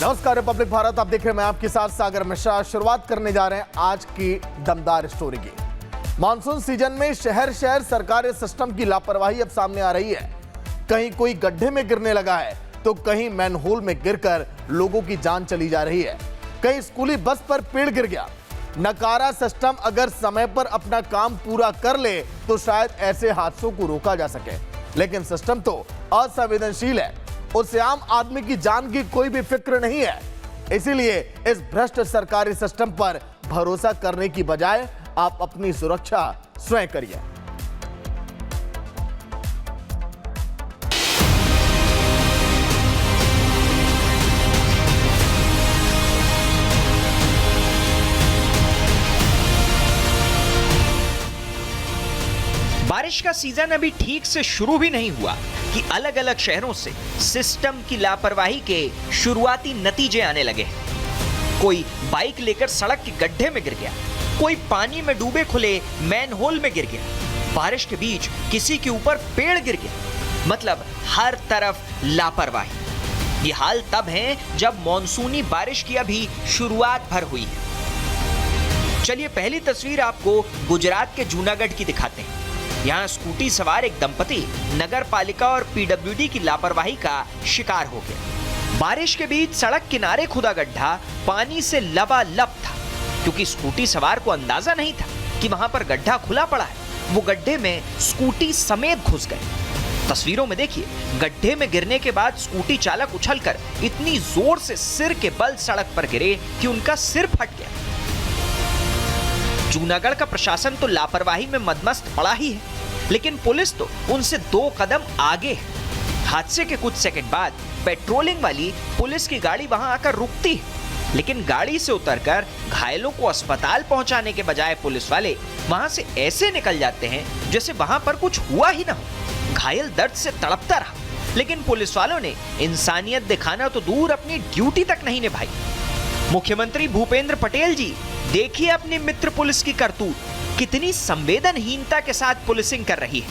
नमस्कार रिपब्लिक भारत, आप देख रहे हैं, मैं आपके साथ सागर मिश्रा। शुरुआत करने जा रहे हैं आज की दमदार स्टोरी की। मानसून सीजन में शहर शहर सरकारी सिस्टम की लापरवाही अब सामने आ रही है। कहीं कोई गड्ढे में गिरने लगा है तो कहीं मैनहोल में गिरकर लोगों की जान चली जा रही है। कहीं स्कूली बस पर पेड़ गिर गया। नकारा सिस्टम अगर समय पर अपना काम पूरा कर ले तो शायद ऐसे हादसों को रोका जा सके, लेकिन सिस्टम तो असंवेदनशील है। उससे आम आदमी की जान की कोई भी फिक्र नहीं है। इसीलिए इस भ्रष्ट सरकारी सिस्टम पर भरोसा करने की बजाय आप अपनी सुरक्षा स्वयं करिए। बारिश का सीजन अभी ठीक से शुरू भी नहीं हुआ कि अलग अलग शहरों से सिस्टम की लापरवाही के शुरुआती नतीजे आने लगे हैं। कोई बाइक लेकर सड़क के गड्ढे में गिर गया, कोई पानी में डूबे खुले मैनहोल में गिर गया, बारिश के बीच किसी के ऊपर पेड़ गिर गया। मतलब हर तरफ लापरवाही। ये हाल तब है जब मॉनसूनी बारिश की अभी शुरुआत भर हुई है। चलिए पहली तस्वीर आपको गुजरात के जूनागढ़ की दिखाते हैं। यहाँ स्कूटी सवार एक दंपति नगर पालिका और पीडब्ल्यूडी की लापरवाही का शिकार हो गया। बारिश के बीच सड़क किनारे खुदा गड्ढा पानी से लबालब था, क्योंकि स्कूटी सवार को अंदाजा नहीं था कि वहां पर गड्ढा खुला पड़ा है। वो गड्ढे में स्कूटी समेत घुस गए। तस्वीरों में देखिए, गड्ढे में गिरने के बाद स्कूटी चालक उछलकर इतनी जोर से सिर के बल सड़क पर गिरे कि उनका सिर फट गया। जूनागढ़ का प्रशासन तो लापरवाही में मदमस्त पड़ा ही है, लेकिन पुलिस तो उनसे 2 कदम आगे है। हादसे के कुछ सेकंड बाद पेट्रोलिंग वाली पुलिस की गाड़ी वहां आकर रुकती है, लेकिन गाड़ी से उतरकर घायलों को अस्पताल पहुंचाने के बजाय पुलिस वाले वहां से ऐसे निकल जाते हैं जैसे वहां पर कुछ हुआ ही ना हो। घायल दर्द से तड़पता रहा, लेकिन पुलिस वालों ने इंसानियत दिखाना तो दूर अपनी ड्यूटी तक नहीं निभाई। मुख्यमंत्री भूपेंद्र पटेल जी, देखिए अपनी मित्र पुलिस की करतूत, कितनी संवेदनहीनता के साथ पुलिसिंग कर रही है।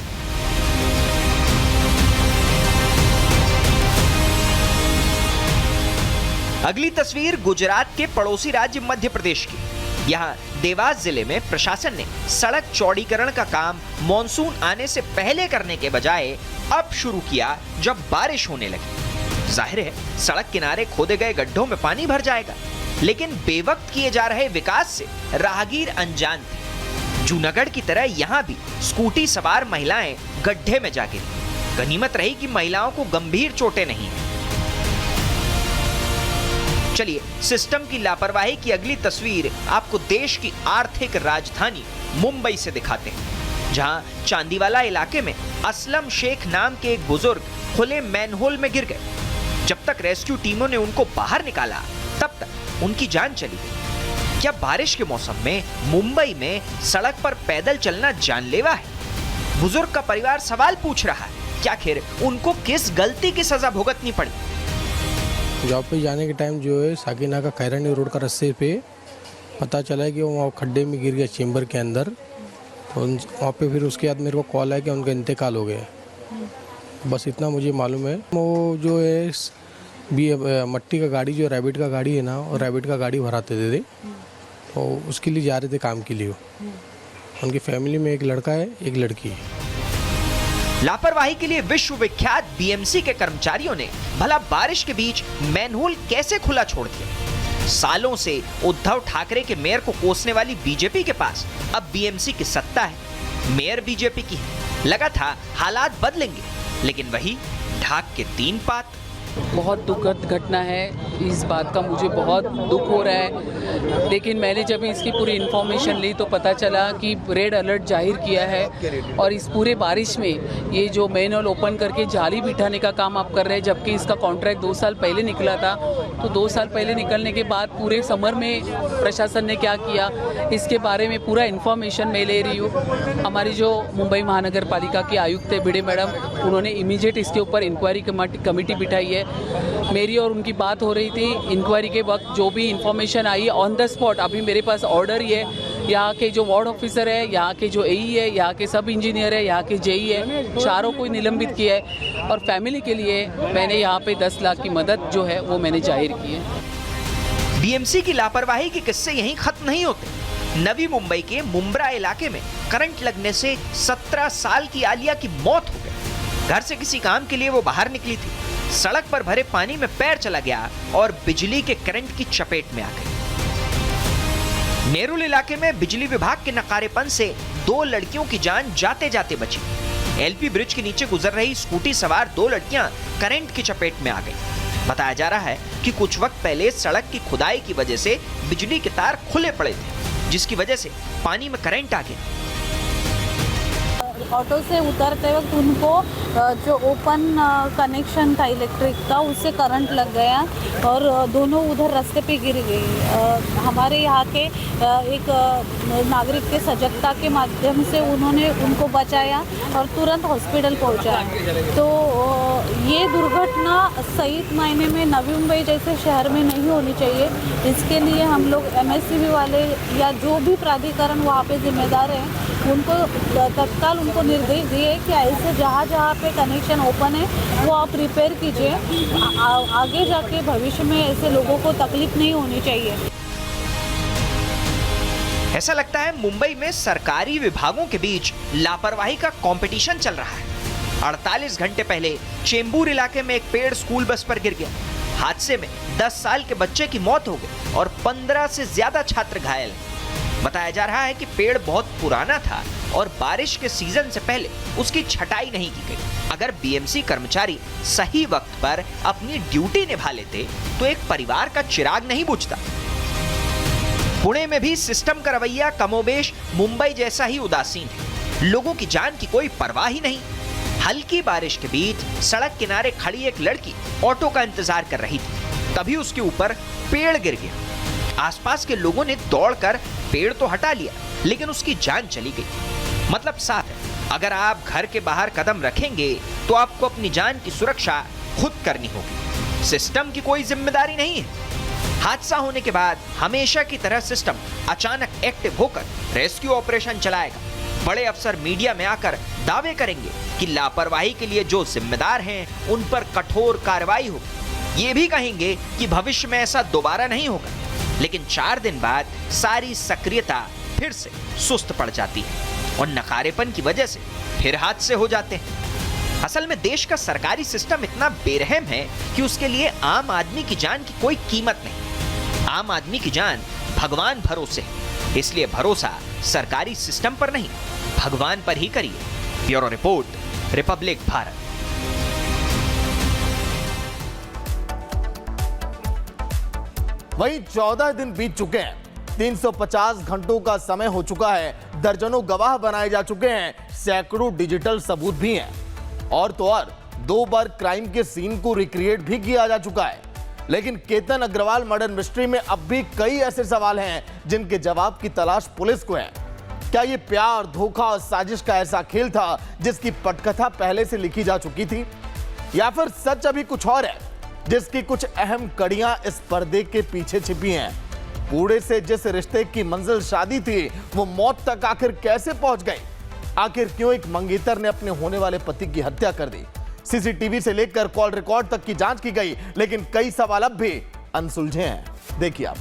अगली तस्वीर गुजरात के पड़ोसी राज्य मध्य प्रदेश की। यहाँ देवास जिले में प्रशासन ने सड़क चौड़ीकरण का काम मॉनसून आने से पहले करने के बजाय अब शुरू किया जब बारिश होने लगी। जाहिर है सड़क किनारे खोदे गए गड्ढों में पानी भर जाएगा, लेकिन बेवक्त किए जा रहे विकास से राहगीर अनजान थे। जूनागढ़ की तरह यहां भी स्कूटी सवार महिलाएं गड्ढे में जा गिरी। गनीमत रही कि महिलाओं को गंभीर चोटें नहीं हैं। चलिए सिस्टम की लापरवाही की अगली तस्वीर आपको देश की आर्थिक राजधानी मुंबई से दिखाते हैं, जहां चांदीवाला इलाके में असलम शेख नाम के एक बुजुर्ग खुले मैनहोल में गिर गए। जब तक रेस्क्यू टीमों ने उनको बाहर निकाला तब तक उनकी जान चली गई। क्या बारिश के मौसम में मुंबई में सड़क पर पैदल चलना जानलेवा है? बुजुर्ग का परिवार सवाल पूछ रहा है कि आखिर उनको किस गलती की सजा भुगतनी पड़ी। जॉब पे जाने के टाइम जो है साकिना का खैरानी रोड का रास्ते पे पता चला है कि वो वहाँ खड्डे में गिर गया चेंबर के अंदर। तो वहाँ पे फिर उसके बाद मेरे को कॉल आया कि उनका इंतकाल हो गया। बस इतना मुझे मालूम है। वो जो है मट्टी का गाड़ी जो रैबिट का गाड़ी है ना, और रैबिट का गाड़ी भराते थे, तो उसके लिए जा रहे थे काम के लिए। उनकी फैमिली में एक लड़का है, एक लड़की है। लापरवाही के लिए विश्वविख्यात बीएमसी के कर्मचारियों ने भला बारिश के बीच मैनहोल कैसे खुला छोड़ दिया? सालों से उद्धव ठाकरे के मेयर को कोसने वाली बीजेपी के पास अब बीएमसी की सत्ता है, मेयर बीजेपी की है। लगा था हालात बदलेंगे, लेकिन वही ढाक के 3 पात। बहुत दुखद घटना है, इस बात का मुझे बहुत दुख हो रहा है। लेकिन मैंने जब इसकी पूरी इन्फॉर्मेशन ली तो पता चला कि रेड अलर्ट जाहिर किया है, और इस पूरे बारिश में ये जो मैनहोल ओपन करके जाली बिठाने का काम आप कर रहे हैं, जबकि इसका कॉन्ट्रैक्ट 2 साल पहले निकला था। तो 2 साल पहले निकलने के बाद पूरे समर में प्रशासन ने क्या किया, इसके बारे में पूरा इन्फॉर्मेशन मैं ले रही हूँ। हमारी जो मुंबई महानगर पालिका की आयुक्त है भिड़े मैडम, उन्होंने इमीडिएट इसके ऊपर इंक्वायरी कमेटी बिठाई है। मेरी और उनकी बात हो रही थी। इंक्वायरी के वक्त जो भी information I on the spot, अभी मेरे पास ऑर्डर ही है यहाँ के जो वार्ड ऑफिसर है, यहाँ के जो एई है, यहाँ के सब इंजीनियर है, यहाँ के जेई है, चारों को निलंबित किया है। और फैमिली के लिए मैंने यहाँ पे 10 लाख की मदद जो है वो मैंने जाहिर की है। बीएमसी की लापरवाही के किस्से यहीं खत्म नहीं होते। नवी मुंबई के मुंब्रा इलाके में करंट लगने से 17 साल की आलिया की मौत हो गई। घर से किसी काम के लिए वो बाहर निकली थी, सड़क पर भरे पानी में पैर चला गया और बिजली के करंट की चपेट में आ गई। नेरुल इलाके में बिजली विभाग के नकारेपन से 2 लड़कियों की जान जाते जाते बची। एलपी ब्रिज के नीचे गुजर रही स्कूटी सवार 2 लड़कियां करंट की चपेट में आ गई। बताया जा रहा है कि कुछ वक्त पहले सड़क की खुदाई की वजह से बिजली के तार खुले पड़े थे, जिसकी वजह से पानी में करंट आ गया। ऑटो से उतरते वक्त उनको जो ओपन कनेक्शन था इलेक्ट्रिक का, उससे करंट लग गया और दोनों उधर रास्ते पे गिर गई। हमारे यहाँ के एक नागरिक के सजगता के माध्यम से उन्होंने उनको बचाया और तुरंत हॉस्पिटल पहुँचाया। तो ये दुर्घटना सही मायने में नवी मुंबई जैसे शहर में नहीं होनी चाहिए। इसके लिए हम लोग एमएससीबी वाले या जो भी प्राधिकरण वहाँ पे जिम्मेदार हैं, उनको तत्काल उनको निर्देश दिए कि ऐसे जहाँ जहाँ पे कनेक्शन ओपन है वो आप रिपेयर कीजिए। आगे जाके भविष्य में ऐसे लोगों को तकलीफ नहीं होनी चाहिए। ऐसा लगता है मुंबई में सरकारी विभागों के बीच लापरवाही का कंपटीशन चल रहा है। 48 घंटे पहले चेंबूर इलाके में एक पेड़ स्कूल बस पर गिर गया। हादसे में 10 साल के बच्चे की मौत हो गई और 15 से ज्यादा छात्र घायल। बताया जा रहा है कि पेड़ बहुत पुराना था और बारिश के सीजन से पहले उसकी छटाई नहीं की गई। अगर बीएमसी कर्मचारी सही वक्त पर अपनी ड्यूटी निभा लेते तो एक परिवार का चिराग नहीं बुझता। पुणे में भी सिस्टम का रवैया कमोबेश मुंबई जैसा ही उदासीन है। लोगों की जान की कोई परवाह ही नहीं। हल्की बारिश के बीच सड़क किनारे खड़ी एक लड़की ऑटो का इंतजार कर रही थी, तभी उसके ऊपर पेड़ गिर गया। आसपास के लोगों ने दौड़कर पेड़ तो हटा लिया, लेकिन उसकी जान चली गई। मतलब साफ है, अगर आप घर के बाहर कदम रखेंगे तो आपको अपनी जान की सुरक्षा खुद करनी होगी। सिस्टम की कोई जिम्मेदारी नहीं है। हादसा होने के बाद हमेशा की तरह सिस्टम अचानक एक्टिव होकर रेस्क्यू ऑपरेशन चलाएगा। बड़े अफसर मीडिया में आकर दावे करेंगे कि लापरवाही के लिए जो जिम्मेदार हैं उन पर कठोर कार्रवाई होगी। ये भी कहेंगे कि भविष्य में ऐसा दोबारा नहीं होगा। लेकिन 4 दिन बाद सारी सक्रियता फिर से सुस्त पड़ जाती है और नकारेपन की वजह से फिर हादसे हो जाते हैं। असल में देश का सरकारी सिस्टम इतना बेरहम है कि उसके लिए आम आदमी की जान की कोई कीमत नहीं। आम आदमी की जान भगवान भरोसे है, इसलिए भरोसा सरकारी सिस्टम पर नहीं, भगवान पर ही करिए। Bureau report, Republic Bharat. वहीं 14 दिन बीत चुके हैं, 350 घंटों का समय हो चुका है, दर्जनों गवाह बनाए जा चुके हैं, सैकड़ों डिजिटल सबूत भी हैं और तो और 2 बार क्राइम के सीन को रिक्रिएट भी किया जा चुका है। लेकिन केतन अग्रवाल मर्डर मिस्ट्री में अब भी कई ऐसे सवाल हैं जिनके जवाब की तलाश पुलिस को है। क्या ये प्यार, धोखा और साजिश का ऐसा खेल था जिसकी पटकथा पहले से लिखी जा चुकी थी, या फिर सच अभी कुछ और है जिसकी कुछ अहम कड़ियां इस पर्दे के पीछे छिपी हैं? बूढ़े से जिस रिश्ते की मंजिल शादी थी वो मौत तक आखिर कैसे पहुंच गई? आखिर क्यों एक मंगेतर ने अपने होने वाले पति की हत्या कर दी? सीसीटीवी से लेकर कॉल रिकॉर्ड तक की जांच की गई, लेकिन कई सवाल अब भी अनसुलझे हैं। देखिए आप।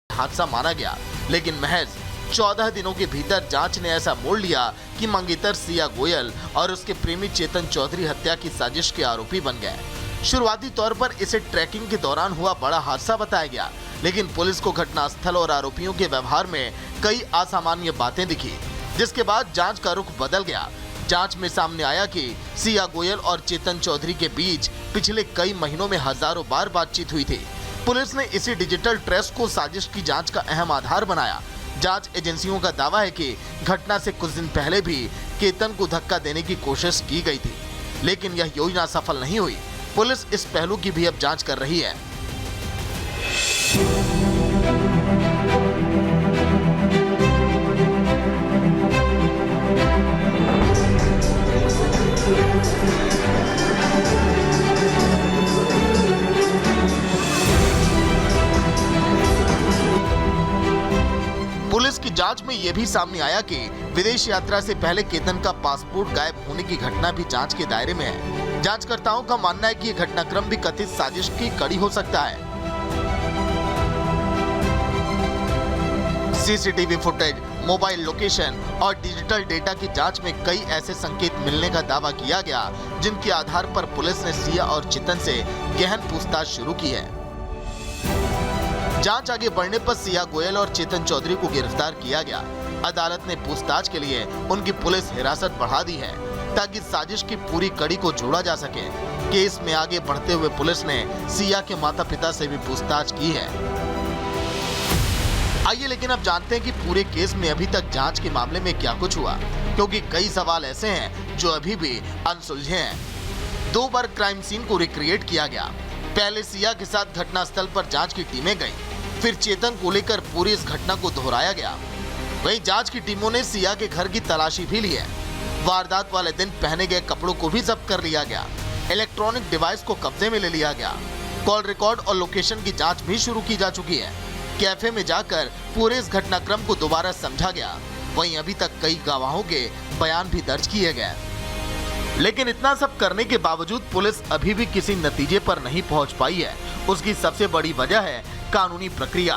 हादसा माना गया, लेकिन महज 14 दिनों के भीतर जांच ने ऐसा मोड़ लिया कि मंगेतर सिया गोयल और उसके प्रेमी चेतन चौधरी हत्या की साजिश के आरोपी बन गए। शुरुआती तौर पर इसे ट्रैकिंग के दौरान हुआ बड़ा हादसा बताया गया, लेकिन पुलिस को घटनास्थल और आरोपियों के व्यवहार में कई असामान्य बातें दिखी, जिसके बाद जांच का रुख बदल गया। जांच में सामने आया कि सिया गोयल और चेतन चौधरी के बीच पिछले कई महीनों में हजारों बार बातचीत हुई थी। पुलिस ने इसी डिजिटल ट्रेस को साजिश की जांच का अहम आधार बनाया। जांच एजेंसियों का दावा है कि घटना से कुछ दिन पहले भी केतन को धक्का देने की कोशिश की गई थी, लेकिन यह योजना सफल नहीं हुई। पुलिस इस पहलू की भी अब जांच कर रही है। पुलिस की जांच में यह भी सामने आया कि विदेश यात्रा से पहले केतन का पासपोर्ट गायब होने की घटना भी जांच के दायरे में है। जांचकर्ताओं का मानना है कि यह घटनाक्रम भी कथित साजिश की कड़ी हो सकता है। सीसीटीवी फुटेज, मोबाइल लोकेशन और डिजिटल डेटा की जांच में कई ऐसे संकेत मिलने का दावा किया गया, जिनके आधार पर पुलिस ने सिया और चेतन से गहन पूछताछ शुरू की है। जांच आगे बढ़ने पर सिया गोयल और चेतन चौधरी को गिरफ्तार किया गया। अदालत ने पूछताछ के लिए उनकी पुलिस हिरासत बढ़ा दी है, ताकि साजिश की पूरी कड़ी को जोड़ा जा सके। केस में आगे बढ़ते हुए पुलिस ने सिया के माता पिता से भी पूछताछ की है। आइए लेकिन अब जानते हैं कि पूरे केस में अभी तक जांच के मामले में क्या कुछ हुआ, क्योंकि कई सवाल ऐसे हैं जो अभी भी अनसुलझे हैं। 2 बार क्राइम सीन को रिक्रिएट किया गया। पहले सिया के साथ घटनास्थल पर जांच की टीमें गईं, फिर चेतन को लेकर पूरी इस घटना को दोहराया गया। वहीं जांच की टीमों ने सिया के घर की तलाशी भी ली है। वारदात वाले दिन पहने गए कपड़ों को भी जब्त कर लिया गया। इलेक्ट्रॉनिक डिवाइस को कब्जे में ले लिया गया। कॉल रिकॉर्ड और लोकेशन की जांच भी शुरू की जा चुकी है। कैफे में जाकर पूरे इस घटनाक्रम को दोबारा समझा गया। वहीं अभी तक कई गवाहों के बयान भी दर्ज किए गए। लेकिन इतना सब करने के बावजूद पुलिस अभी भी किसी नतीजे पर नहीं पहुंच पाई है। उसकी सबसे बड़ी वजह है कानूनी प्रक्रिया।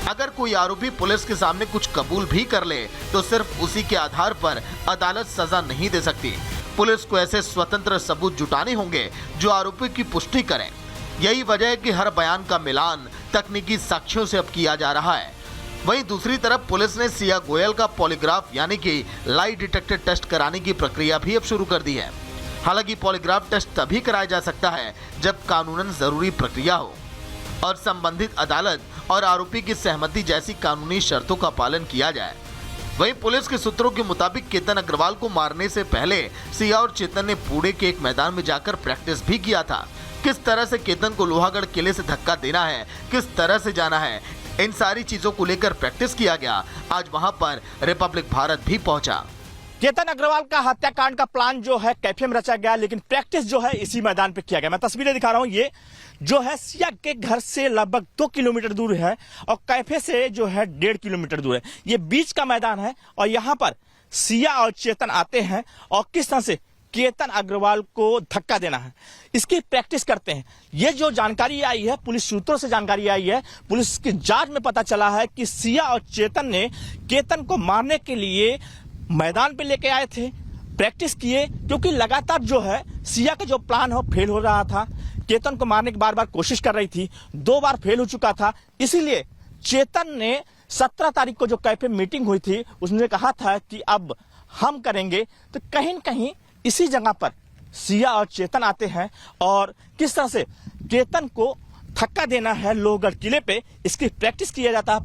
अगर कोई आरोपी पुलिस के सामने कुछ कबूल भी कर ले तो सिर्फ उसी के आधार पर अदालत सजा नहीं दे सकती। पुलिस को ऐसे स्वतंत्र सबूत जुटाने होंगे जो आरोपी की पुष्टि करें। यही वजह है कि हर बयान का मिलान तकनीकी साक्ष्यों से अब किया जा रहा है। वहीं दूसरी तरफ पुलिस ने सिया गोयल का पॉलीग्राफ यानी कि लाई डिटेक्टर टेस्ट कराने की प्रक्रिया भी अब शुरू कर दी है। हालांकि पॉलीग्राफ टेस्ट तभी कराया जा सकता है जब कानूनन जरूरी प्रक्रिया हो और संबंधित अदालत और आरोपी की सहमति जैसी कानूनी शर्तों का पालन किया जाए। वहीं पुलिस के सूत्रों के मुताबिक केतन अग्रवाल को मारने से पहले सिया और चेतन ने पुणे के एक मैदान में जाकर प्रैक्टिस भी किया था। किस तरह से केतन को लोहागढ़ किले से धक्का देना है, किस तरह से जाना है, इन सारी चीजों को लेकर प्रैक्टिस किया गया। आज वहां पर रिपब्लिक भारत भी पहुंचा। केतन अग्रवाल का हत्याकांड का प्लान जो है कैफे में रचा गया, लेकिन प्रैक्टिस जो है इसी मैदान पे किया गया। मैं तस्वीरें दिखा रहा हूं, ये जो है सिया के घर से लगभग 2 किलोमीटर दूर है और कैफे से जो है 1.5 किलोमीटर दूर है। ये बीच का मैदान है और यहाँ पर सिया और चेतन आते हैं और किस तरह से केतन अग्रवाल को धक्का देना है, इसकी प्रैक्टिस करते हैं। ये जो जानकारी आई है, पुलिस सूत्रों से जानकारी आई है, पुलिस की जांच में पता चला है कि सिया और चेतन ने केतन को मारने के लिए मैदान पे लेके आए थे, प्रैक्टिस किए, क्योंकि लगातार जो है सिया का जो प्लान हो फेल हो रहा था। केतन को मारने की बार बार कोशिश कर रही थी, 2 बार फेल हो चुका था। इसीलिए चेतन ने 17 तारीख को जो कैफे मीटिंग हुई थी उसने कहा था कि अब हम करेंगे। तो कहीं न कहीं इसी जगह पर सिया और चेतन आते हैं और किस तरह से केतन को धक्का देना है लोहगढ़ किले पे, इसकी प्रैक्टिस किया जाता है।